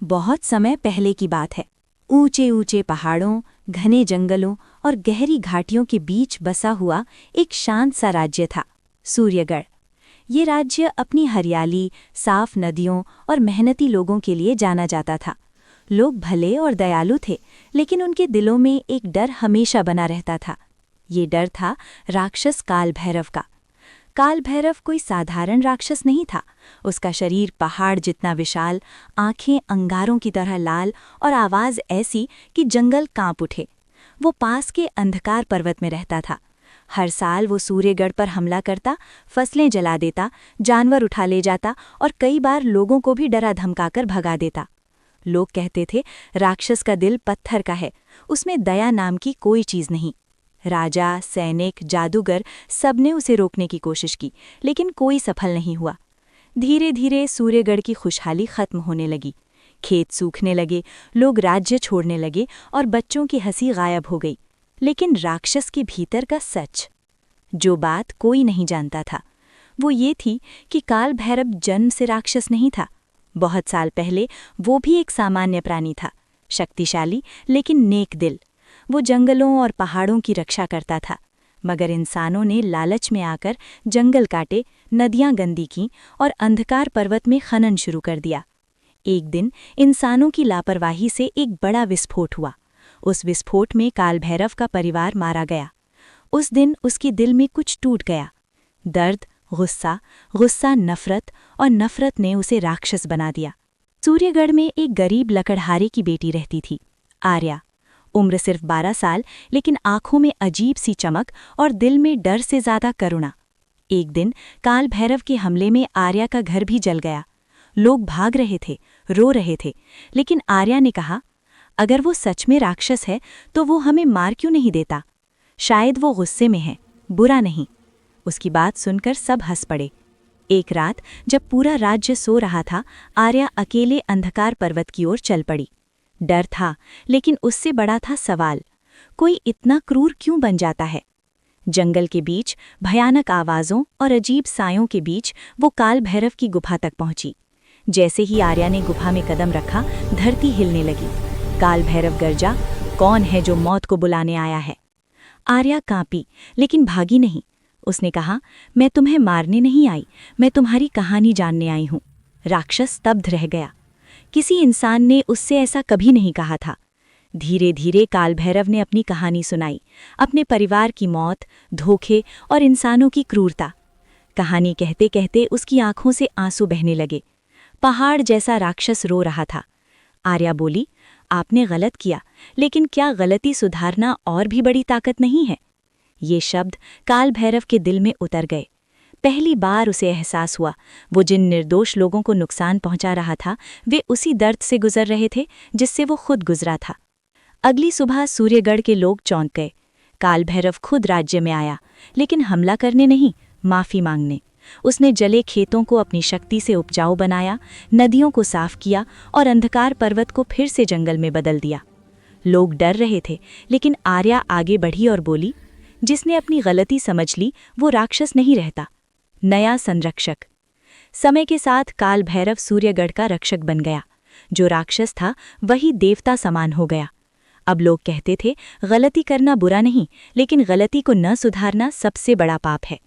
बहुत समय पहले की बात है। ऊंचे ऊंचे पहाड़ों, घने जंगलों और गहरी घाटियों के बीच बसा हुआ एक शांत सा राज्य था, सूर्यगढ़। ये राज्य अपनी हरियाली, साफ नदियों और मेहनती लोगों के लिए जाना जाता था। लोग भले और दयालु थे, लेकिन उनके दिलों में एक डर हमेशा बना रहता था। ये डर था राक्षस काल भैरव का। काल भैरव कोई साधारण राक्षस नहीं था। उसका शरीर पहाड़ जितना विशाल, आंखें अंगारों की तरह लाल और आवाज़ ऐसी कि जंगल कांप उठे। वो पास के अंधकार पर्वत में रहता था। हर साल वो सूर्यगढ़ पर हमला करता, फसलें जला देता, जानवर उठा ले जाता और कई बार लोगों को भी डरा धमकाकर भगा देता। लोग कहते थे, राक्षस का दिल पत्थर का है, उसमें दया नाम की कोई चीज़ नहीं। राजा, सैनिक, जादूगर सबने उसे रोकने की कोशिश की, लेकिन कोई सफल नहीं हुआ। धीरे धीरे सूर्यगढ़ की खुशहाली खत्म होने लगी। खेत सूखने लगे, लोग राज्य छोड़ने लगे और बच्चों की हंसी गायब हो गई। लेकिन राक्षस के भीतर का सच, जो बात कोई नहीं जानता था, वो ये थी कि काल भैरव जन्म से राक्षस नहीं था। बहुत साल पहले वो भी एक सामान्य प्राणी था, शक्तिशाली लेकिन नेक दिल। वो जंगलों और पहाड़ों की रक्षा करता था, मगर इंसानों ने लालच में आकर जंगल काटे, नदियां गंदी कीं और अंधकार पर्वत में खनन शुरू कर दिया। एक दिन इंसानों की लापरवाही से एक बड़ा विस्फोट हुआ। उस विस्फोट में काल भैरव का परिवार मारा गया। उस दिन उसके दिल में कुछ टूट गया। दर्द, गुस्सा, नफरत, और नफरत ने उसे राक्षस बना दिया। सूर्यगढ़ में एक गरीब लकड़हारे की बेटी रहती थी, आर्या। उम्र सिर्फ 12 साल, लेकिन आंखों में अजीब सी चमक और दिल में डर से ज्यादा करुणा। एक दिन काल भैरव के हमले में आर्या का घर भी जल गया। लोग भाग रहे थे, रो रहे थे, लेकिन आर्या ने कहा, अगर वो सच में राक्षस है तो वो हमें मार क्यों नहीं देता? शायद वो गुस्से में है, बुरा नहीं। उसकी बात सुनकर सब हंस पड़े। एक रात जब पूरा राज्य सो रहा था, आर्या अकेले अंधकार पर्वत की ओर चल पड़ी। डर था, लेकिन उससे बड़ा था सवाल, कोई इतना क्रूर क्यों बन जाता है? जंगल के बीच भयानक आवाज़ों और अजीब सायों के बीच वो काल भैरव की गुफा तक पहुंची। जैसे ही आर्या ने गुफा में कदम रखा, धरती हिलने लगी। काल भैरव गरजा, कौन है जो मौत को बुलाने आया है? आर्या कांपी, लेकिन भागी नहीं। उसने कहा, मैं तुम्हें मारने नहीं आई, मैं तुम्हारी कहानी जानने आई हूँ। राक्षस स्तब्ध रह गया। किसी इंसान ने उससे ऐसा कभी नहीं कहा था। धीरे धीरे काल भैरव ने अपनी कहानी सुनाई, अपने परिवार की मौत, धोखे और इंसानों की क्रूरता। कहानी कहते कहते उसकी आंखों से आंसू बहने लगे। पहाड़ जैसा राक्षस रो रहा था। आर्या बोली, आपने गलत किया, लेकिन क्या गलती सुधारना और भी बड़ी ताकत नहीं है? ये शब्द काल भैरव के दिल में उतर गए। पहली बार उसे एहसास हुआ, वो जिन निर्दोष लोगों को नुकसान पहुंचा रहा था, वे उसी दर्द से गुजर रहे थे जिससे वो खुद गुजरा था। अगली सुबह सूर्यगढ़ के लोग चौंक गए। काल भैरव खुद राज्य में आया, लेकिन हमला करने नहीं, माफी मांगने। उसने जले खेतों को अपनी शक्ति से उपजाऊ बनाया, नदियों को साफ किया और अंधकार पर्वत को फिर से जंगल में बदल दिया। लोग डर रहे थे, लेकिन आर्या आगे बढ़ी और बोली, जिसने अपनी गलती समझ ली वो राक्षस नहीं रहता। नया संरक्षक। समय के साथ काल भैरव सूर्यगढ़ का रक्षक बन गया। जो राक्षस था वही देवता समान हो गया। अब लोग कहते थे, गलती करना बुरा नहीं, लेकिन गलती को न सुधारना सबसे बड़ा पाप है।